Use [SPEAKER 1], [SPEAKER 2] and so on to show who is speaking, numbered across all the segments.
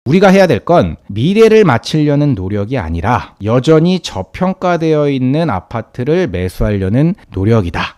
[SPEAKER 1] 우리가 해야 될 건 미래를 맞추려는 노력이 아니라 여전히 저평가되어 있는 아파트를 매수하려는 노력이다.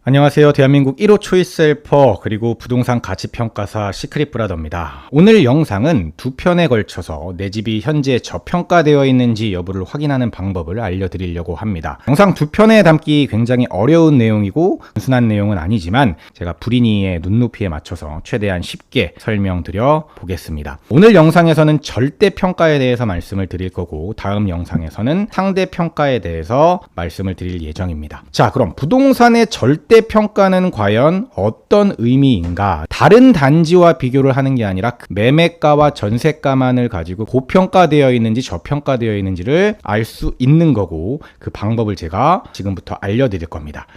[SPEAKER 1] 안녕하세요. 대한민국 1호 초이스 헬퍼 그리고 부동산 가치평가사 시크릿 브라더입니다. 오늘 영상은 두 편에 걸쳐서 내 집이 현재 저평가되어 있는지 여부를 확인하는 방법을 알려드리려고 합니다. 영상 두 편에 담기 굉장히 어려운 내용이고 단순한 내용은 아니지만 제가 불인이의 눈높이에 맞춰서 최대한 쉽게 설명드려 보겠습니다. 오늘 영상에서는 절대평가에 대해서 말씀을 드릴 거고 다음 영상에서는 상대평가에 대해서 말씀을 드릴 예정입니다. 자, 그럼 부동산의 절대평가는 과연 어떤 의미인가? 다른 단지와 비교를 하는 게 아니라 매매가와 전세가만을 가지고 고평가되어 있는지 저평가되어 있는지를 알 수 있는 거고 그 방법을 제가 지금부터 알려드릴 겁니다.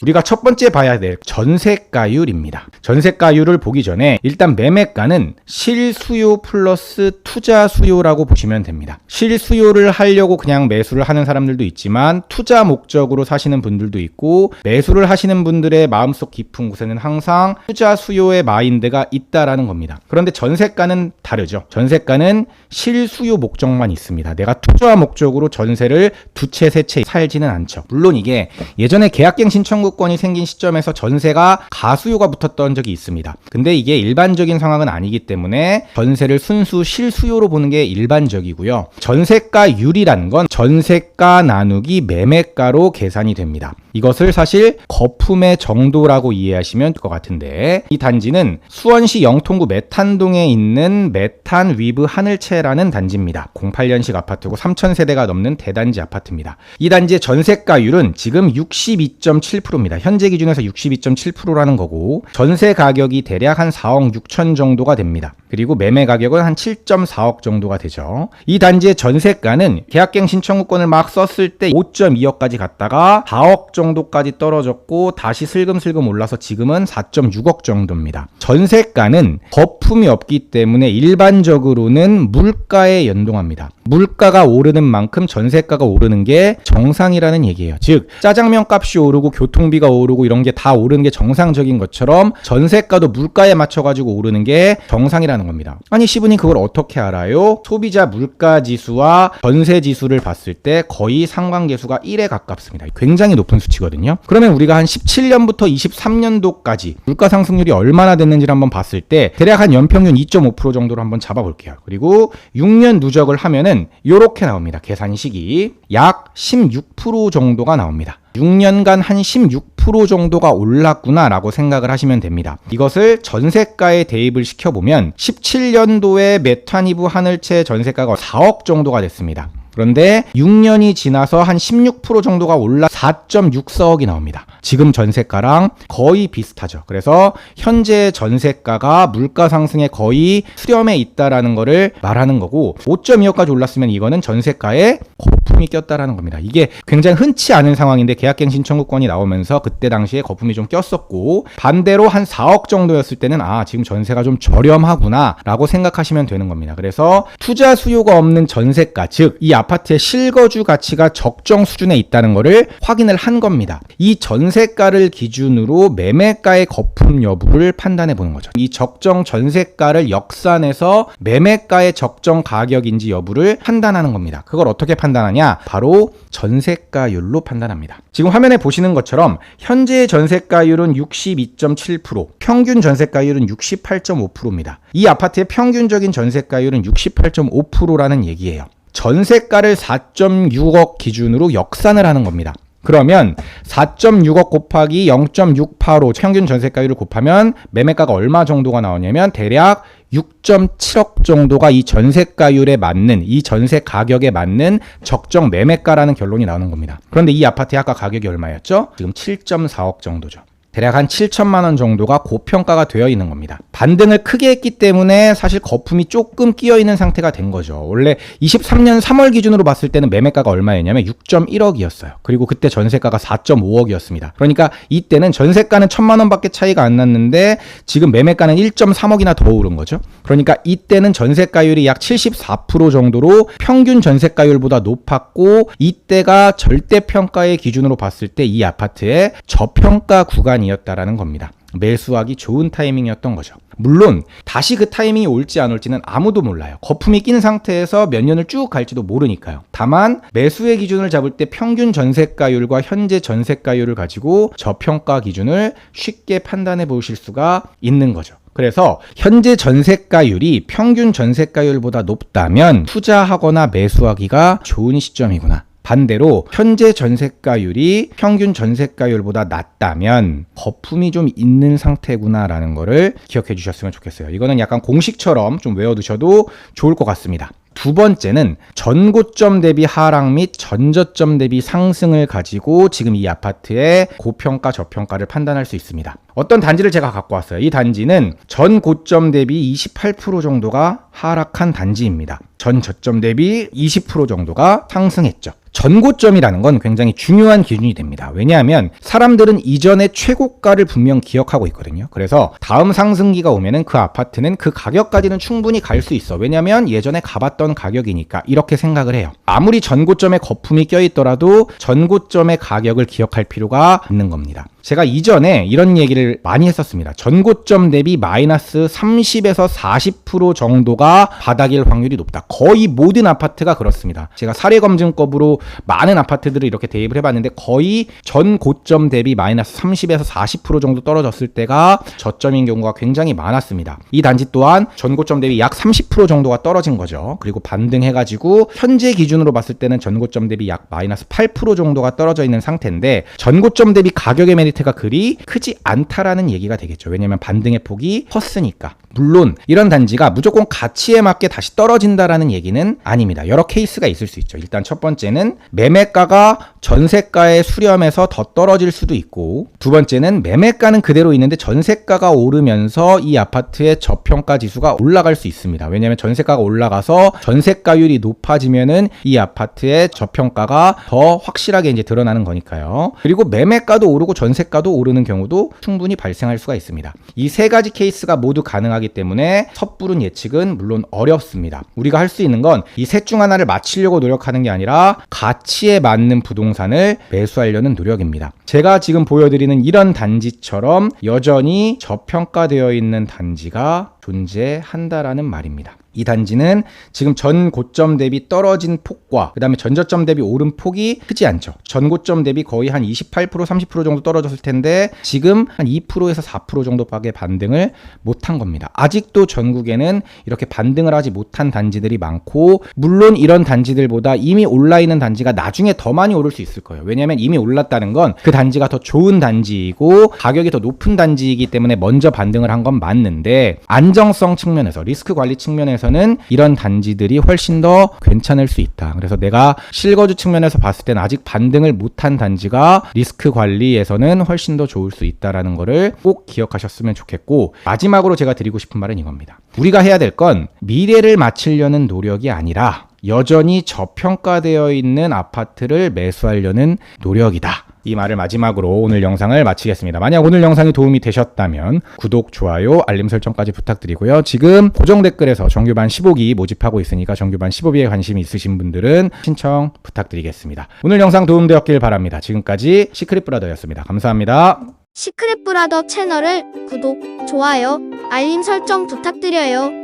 [SPEAKER 1] 우리가 첫 번째 봐야 될 전세가율입니다. 전세가율을 보기 전에 일단 매매가는 실수요 플러스 투자 수요라고 보시면 됩니다. 실수요를 하려고 그냥 매수를 하는 사람들도 있지만 투자 목적으로 사시는 분들도 있고 매수를 하시는 분들의 마음속 깊은 곳에는 항상 투자 수요의 마인드가 있다라는 겁니다. 그런데 전세가는 다르죠. 전세가는 실수요 목적만 있습니다. 내가 투자 목적으로 전세를 두 채, 세 채 살지는 않죠. 물론 이게 예전에 계약갱신 청구권이 생긴 시점에서 전세가 가수요가 붙었던 적이 있습니다. 근데 이게 일반적인 상황은 아니기 때문에 전세를 순수 실수요로 보는 게 일반적이고요. 전세가율이라는 건 전세가 나누기 매매가로 계산이 됩니다. 이것을 사실 거품의 정도라고 이해하시면 될 것 같은데 이 단지는 수원시 영통구 메탄동에 있는 메탄 위브 하늘채라는 단지입니다. 08년식 아파트고 3,000세대가 넘는 대단지 아파트입니다. 이 단지의 전세가율은 지금 62.7%입니다. 현재 기준에서 62.7%라는 거고 전세 가격이 대략 한 4억 6천 정도가 됩니다. 그리고 매매 가격은 한 7.4억 정도가 되죠. 이 단지의 전세가는 계약갱신 청구권을 막 썼을 때 5.2억까지 갔다가 4억 정도까지 떨어졌고 다시 슬금슬금 올라서 지금은 4.6억 정도입니다. 전세가는 거품이 없기 때문에 일반적으로는 물가에 연동합니다. 물가가 오르는 만큼 전세가가 오르는 게 정상이라는 얘기예요. 즉 짜장면 값이 오르고 교통비가 오르고 이런 게 다 오르는 게 정상적인 것처럼 전세가도 물가에 맞춰가지고 오르는 게 정상이라는 겁니다. 아니 시분이 그걸 어떻게 알아요? 소비자 물가지수와 전세지수를 봤을 때 거의 상관계수가 1에 가깝습니다. 굉장히 높은 수치거든요. 그러면 우리가 한 17년부터 23년도까지 물가 상승률이 얼마나 됐는지를 한번 봤을 때 대략 한 연평균 2.5% 정도로 한번 잡아볼게요. 그리고 6년 누적을 하면은 이렇게 나옵니다. 계산식이 약 16% 정도가 나옵니다. 6년간 한 16% 정도가 올랐구나 라고 생각을 하시면 됩니다. 이것을 전세가에 대입을 시켜보면 17년도에 메탄위브 하늘채 전세가가 4억 정도가 됐습니다. 그런데 6년이 지나서 한 16% 정도가 올라 4.64억이 나옵니다. 지금 전세가랑 거의 비슷하죠. 그래서 현재 전세가가 물가 상승에 거의 수렴해 있다라는 거를 말하는 거고 5.2억까지 올랐으면 이거는 전세가에 거품이 꼈다라는 겁니다. 이게 굉장히 흔치 않은 상황인데 계약갱신 청구권이 나오면서 그때 당시에 거품이 좀 꼈었고 반대로 한 4억 정도였을 때는 지금 전세가 좀 저렴하구나 라고 생각하시면 되는 겁니다. 그래서 투자 수요가 없는 전세가 즉 이 아파트의 실거주 가치가 적정 수준에 있다는 것을 확인을 한 겁니다. 이 전세가를 기준으로 매매가의 거품 여부를 판단해 보는 거죠. 이 적정 전세가를 역산해서 매매가의 적정 가격인지 여부를 판단하는 겁니다. 그걸 어떻게 판단하냐? 바로 전세가율로 판단합니다. 지금 화면에 보시는 것처럼 현재의 전세가율은 62.7%, 평균 전세가율은 68.5%입니다. 이 아파트의 평균적인 전세가율은 68.5%라는 얘기예요. 전세가를 4.6억 기준으로 역산을 하는 겁니다. 그러면 4.6억 곱하기 0.685 평균 전세가율을 곱하면 매매가가 얼마 정도가 나오냐면 대략 6.7억 정도가 이 전세가율에 맞는 이 전세 가격에 맞는 적정 매매가라는 결론이 나오는 겁니다. 그런데 이 아파트의 아까 가격이 얼마였죠? 지금 7.4억 정도죠. 대략 한 7천만 원 정도가 고평가가 되어 있는 겁니다. 반등을 크게 했기 때문에 사실 거품이 조금 끼어 있는 상태가 된 거죠. 원래 23년 3월 기준으로 봤을 때는 매매가가 얼마였냐면 6.1억이었어요. 그리고 그때 전세가가 4.5억이었습니다. 그러니까 이때는 전세가는 1,000만 원밖에 차이가 안 났는데 지금 매매가는 1.3억이나 더 오른 거죠. 그러니까 이때는 전세가율이 약 74% 정도로 평균 전세가율보다 높았고, 이때가 절대평가의 기준으로 봤을 때 이 아파트의 저평가 구간이었다라는 겁니다. 매수하기 좋은 타이밍이었던 거죠. 물론 다시 그 타이밍이 올지 안 올지는 아무도 몰라요. 거품이 낀 상태에서 몇 년을 쭉 갈지도 모르니까요. 다만 매수의 기준을 잡을 때 평균 전세가율과 현재 전세가율을 가지고 저평가 기준을 쉽게 판단해 보실 수가 있는 거죠. 그래서 현재 전세가율이 평균 전세가율보다 높다면 투자하거나 매수하기가 좋은 시점이구나. 반대로 현재 전세가율이 평균 전세가율보다 낮다면 거품이 좀 있는 상태구나라는 거를 기억해 주셨으면 좋겠어요. 이거는 약간 공식처럼 좀 외워두셔도 좋을 것 같습니다. 두 번째는 전고점 대비 하락 및 전저점 대비 상승을 가지고 지금 이 아파트의 고평가 저평가를 판단할 수 있습니다. 어떤 단지를 제가 갖고 왔어요. 이 단지는 전 고점 대비 28% 정도가 하락한 단지입니다. 전 저점 대비 20% 정도가 상승했죠. 전고점이라는 건 굉장히 중요한 기준이 됩니다. 왜냐하면 사람들은 이전의 최고가를 분명 기억하고 있거든요. 그래서 다음 상승기가 오면은 그 아파트는 그 가격까지는 충분히 갈 수 있어. 왜냐하면 예전에 가봤던 가격이니까, 이렇게 생각을 해요. 아무리 전고점에 거품이 껴있더라도 전고점의 가격을 기억할 필요가 있는 겁니다. 제가 이전에 이런 얘기를 많이 했었습니다. 전고점 대비 마이너스 30에서 40% 정도가 바닥일 확률이 높다. 거의 모든 아파트가 그렇습니다. 제가 사례검증법으로 많은 아파트들을 이렇게 대입을 해봤는데 거의 전고점 대비 마이너스 30에서 40% 정도 떨어졌을 때가 저점인 경우가 굉장히 많았습니다. 이 단지 또한 전고점 대비 약 30% 정도가 떨어진 거죠. 그리고 반등해가지고 현재 기준으로 봤을 때는 전고점 대비 약 마이너스 8% 정도가 떨어져 있는 상태인데, 전고점 대비 가격의 메리트가 그리 크지 않다라는 얘기가 되겠죠. 왜냐하면 반등의 폭이 컸으니까. 물론 이런 단지가 무조건 가치에 맞게 다시 떨어진다라는 얘기는 아닙니다. 여러 케이스가 있을 수 있죠. 일단 첫 번째는 매매가가 전세가에 수렴해서 더 떨어질 수도 있고, 두 번째는 매매가는 그대로 있는데 전세가가 오르면서 이 아파트의 저평가 지수가 올라갈 수 있습니다. 왜냐하면 전세가가 올라가서 전세가율이 높아지면은 이 아파트의 저평가가 더 확실하게 이제 드러나는 거니까요. 그리고 매매가도 오르고 전세가도 오르는 경우도 충분히 발생할 수가 있습니다. 이 세 가지 케이스가 모두 가능하기 때문에 섣부른 예측은 물론 어렵습니다. 우리가 할 수 있는 건 이 셋 중 하나를 맞추려고 노력하는 게 아니라 가치에 맞는 부동산을 매수하려는 노력입니다. 제가 지금 보여드리는 이런 단지처럼 여전히 저평가되어 있는 단지가 존재한다라는 말입니다. 이 단지는 지금 전 고점 대비 떨어진 폭과 그 다음에 전저점 대비 오른 폭이 크지 않죠. 전 고점 대비 거의 한 28% 30% 정도 떨어졌을 텐데 지금 한 2%에서 4% 정도밖에 반등을 못한 겁니다. 아직도 전국에는 이렇게 반등을 하지 못한 단지들이 많고, 물론 이런 단지들보다 이미 올라있는 단지가 나중에 더 많이 오를 수 있을 거예요. 왜냐하면 이미 올랐다는 건 그 단지가 더 좋은 단지이고 가격이 더 높은 단지이기 때문에 먼저 반등을 한 건 맞는데, 안정성 측면에서 리스크 관리 측면에서는 이런 단지들이 훨씬 더 괜찮을 수 있다. 그래서 내가 실거주 측면에서 봤을 때는 아직 반등을 못한 단지가 리스크 관리에서는 훨씬 더 좋을 수 있다라는 거를 꼭 기억하셨으면 좋겠고, 마지막으로 제가 드리고 싶은 말은 이겁니다. 우리가 해야 될 건 미래를 맞추려는 노력이 아니라 여전히 저평가되어 있는 아파트를 매수하려는 노력이다. 이 말을 마지막으로 오늘 영상을 마치겠습니다. 만약 오늘 영상이 도움이 되셨다면 구독, 좋아요, 알림 설정까지 부탁드리고요. 지금 고정 댓글에서 정규반 15기 모집하고 있으니까 정규반 15기에 관심이 있으신 분들은 신청 부탁드리겠습니다. 오늘 영상 도움되었길 바랍니다. 지금까지 시크릿브라더였습니다. 감사합니다.
[SPEAKER 2] 시크릿브라더 채널을 구독, 좋아요, 알림 설정 부탁드려요.